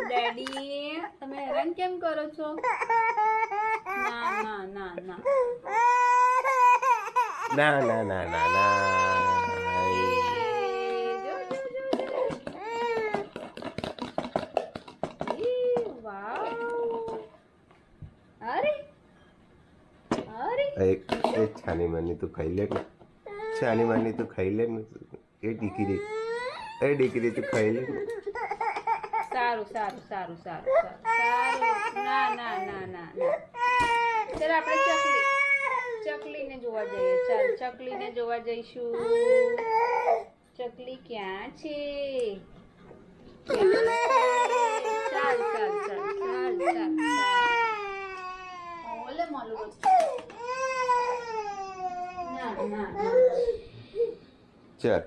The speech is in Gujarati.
ડેડી તમે હેરાન કેમ કરો છો? ના ના ના ના ના ના ના ના ના અરે અરે એક છાની માની તું ખાઈ લે ને, છાની માની તું ખાઈ લે ને, એ દીકરી તું ખાઈ લે ને. સારું સારું સારું સારું સારું સારું ના ના ના ના ના ચાલ આપણે ચકલીને જોવા જઈએ. ચાલ ચકલીને જોવા જઈશું. ચકલી ક્યાં છે? ચાલ ચાલ ચાલ ચાલ ચાલ ઓલે મોલું ના ના ના ચાલ